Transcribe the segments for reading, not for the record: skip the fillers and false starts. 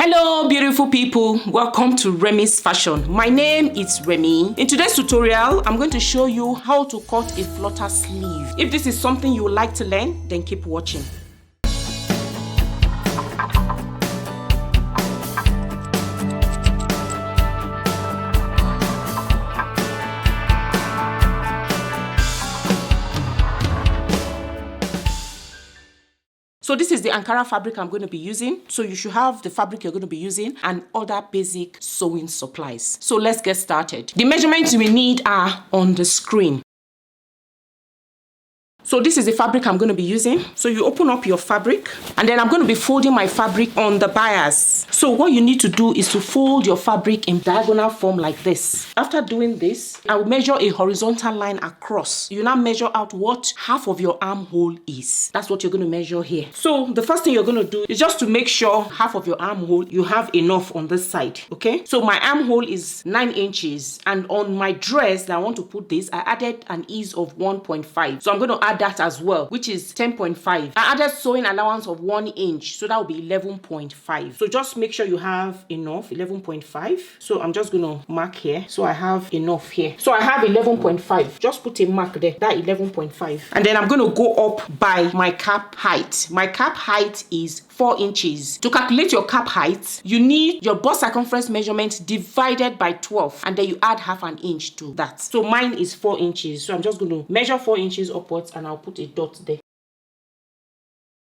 Hello beautiful people, welcome to Remi's Fashion. My name is Remi. In today's tutorial, I'm going to show you how to cut a flutter sleeve. If this is something you would like to learn, then keep watching. So this is the Ankara fabric I'm going to be using. So you should have the fabric you're going to be using and other basic sewing supplies. So let's get started. The measurements we need are on the screen. So this is the fabric I'm going to be using. So you open up your fabric and then I'm going to be folding my fabric on the bias. So what you need to do is to fold your fabric in diagonal form like this. After doing this, I will measure a horizontal line across. You now measure out what half of your armhole is. That's what you're going to measure here. So the first thing you're going to do is just to make sure half of your armhole, you have enough on this side. Okay. So my armhole is 9 inches. And on my dress that I want to put this, I added an ease of 1.5. So I'm going to add that as well, which is 10.5. I added sewing allowance of 1 inch, so that will be 11.5. So just make sure you have enough, 11.5. So I'm just going to mark here. So I have enough here. So I have 11.5. Just put a mark there, that 11.5. And then I'm going to go up by my cap height. My cap height is 4 inches. To calculate your cap height, you need your bust circumference measurement divided by 12, and then you add half an inch to that. So mine is 4 inches. So I'm just going to measure 4 inches upwards and I'll put a dot there.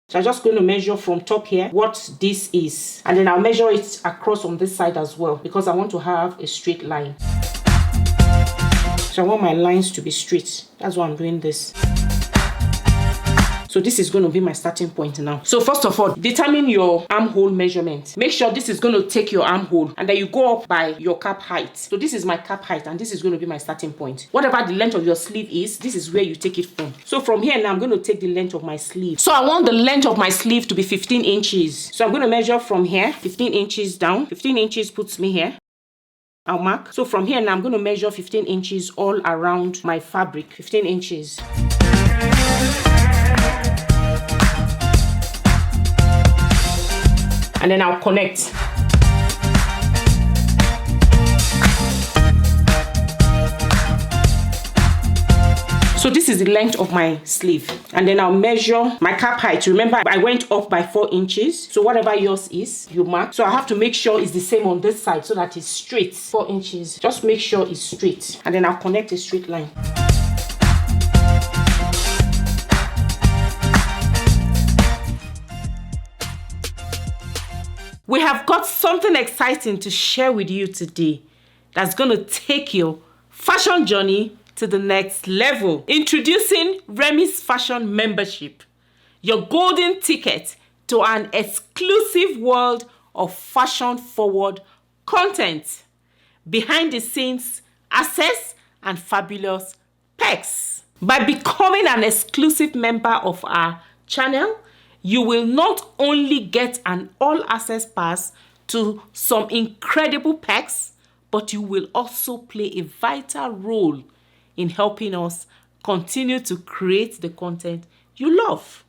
So I'm just going to measure from top here what this is, and then I'll measure it across on this side as well because I want to have a straight line. So I want my lines to be straight. That's why I'm doing this. So this is going to be my starting point now. So first of all, determine your armhole measurement. Make sure this is going to take your armhole and then you go up by your cap height. So this is my cap height and this is going to be my starting point. Whatever the length of your sleeve is, this is where you take it from. So from here now, I'm going to take the length of my sleeve. So I want the length of my sleeve to be 15 inches. So I'm going to measure from here, 15 inches down. 15 inches puts me here. I'll mark. So from here now, I'm going to measure 15 inches all around my fabric. 15 inches. And then I'll connect. So this is the length of my sleeve. And then I'll measure my cap height. Remember, I went up by 4 inches. So whatever yours is, you mark. So I have to make sure it's the same on this side so that it's straight. 4 inches. Just make sure it's straight. And then I'll connect a straight line. We have got something exciting to share with you today that's going to take your fashion journey to the next level. Introducing Remi's Fashion Membership, your golden ticket to an exclusive world of fashion-forward content, behind the scenes access, and fabulous perks. By becoming an exclusive member of our channel, you will not only get an all-access pass to some incredible perks, but you will also play a vital role in helping us continue to create the content you love.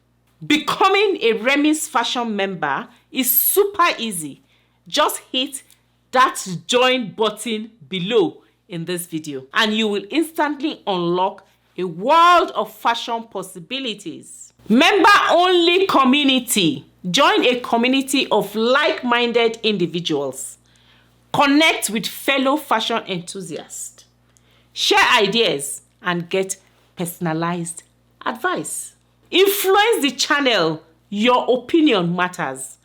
Becoming a Remi's Fashion member is super easy. Just hit that join button below in this video, and you will instantly unlock a world of fashion possibilities. Member-only community. Join a community of like-minded individuals. Connect with fellow fashion enthusiasts. Share ideas and get personalized advice. Influence the channel. Your opinion matters.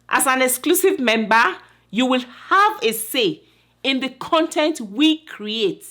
As an exclusive member, you will have a say in the content we create.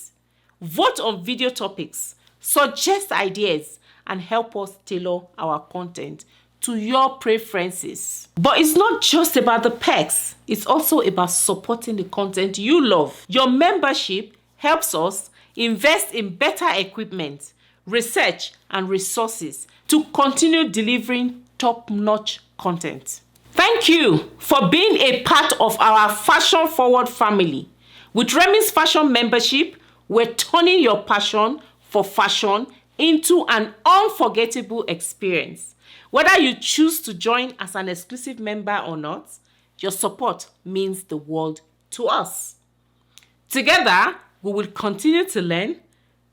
Vote on video topics. Suggest ideas and help us tailor our content to your preferences. But it's not just about the perks, it's also about supporting the content you love. Your membership helps us invest in better equipment, research, and resources to continue delivering top-notch content. Thank you for being a part of our fashion-forward family. With Remi's Fashion Membership, we're turning your passion for fashion into an unforgettable experience. Whether you choose to join as an exclusive member or not, Your support means the world to us. Together, we will continue to learn,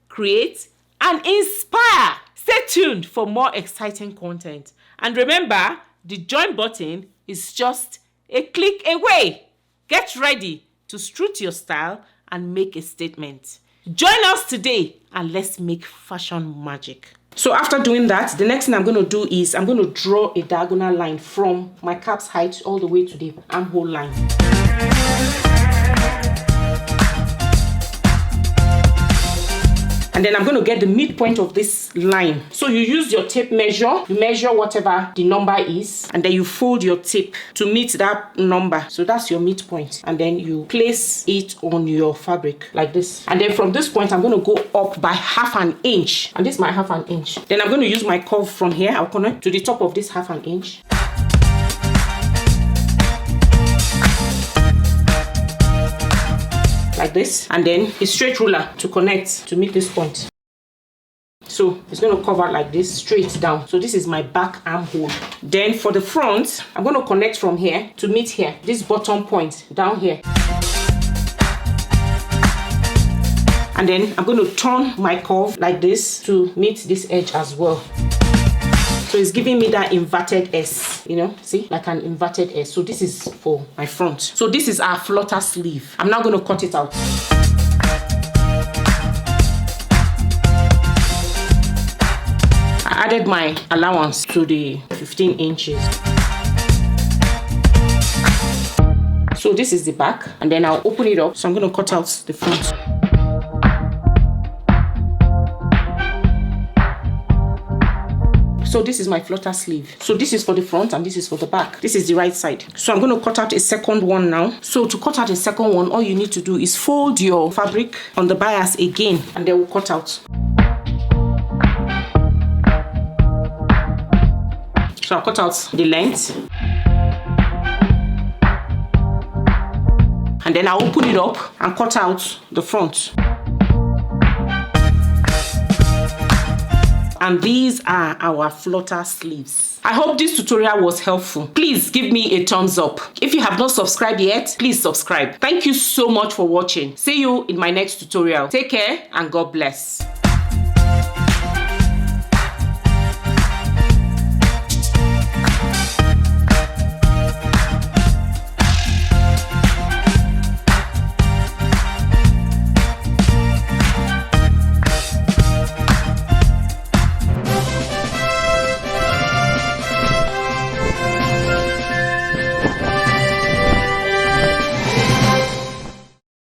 create, and inspire. Stay tuned for more exciting content. And remember, the join button is just a click away. Get ready to strut your style and make a statement. Join us today and let's make fashion magic. So after doing that, the next thing I'm going to do is I'm going to draw a diagonal line from my cap's height all the way to the armhole line. And then I'm going to get the midpoint of this line. So you use your tape measure, you measure whatever the number is, and then you fold your tape to meet that number. So that's your midpoint. And then you place it on your fabric like this. And then from this point, I'm going to go up by ½ an inch. And this is my ½ an inch. Then I'm going to use my curve from here. I'll connect to the top of this ½ an inch. Like this, and then a straight ruler to connect to meet this point. So it's going to cover like this straight down. So this is my back armhole. Then for the front, I'm going to connect from here to meet here, this bottom point down here. And then I'm going to turn my curve like this to meet this edge as well. So it's giving me that inverted S, you know, see, like an inverted S. So this is for my front. So this is our flutter sleeve. I'm now going to cut it out. I added my allowance to the 15 inches. So this is the back, and then I'll open it up. So I'm going to cut out the front. So this is my flutter sleeve. So this is for the front and this is for the back. This is the right side. So I'm going to cut out a second one now. So to cut out a second one, all you need to do is fold your fabric on the bias again, and then we'll cut out. So I'll cut out the length. And then I'll open it up and cut out the front. And these are our flutter sleeves. I hope this tutorial was helpful. Please give me a thumbs up. If you have not subscribed yet, please subscribe. Thank you so much for watching. See you in my next tutorial. Take care and God bless.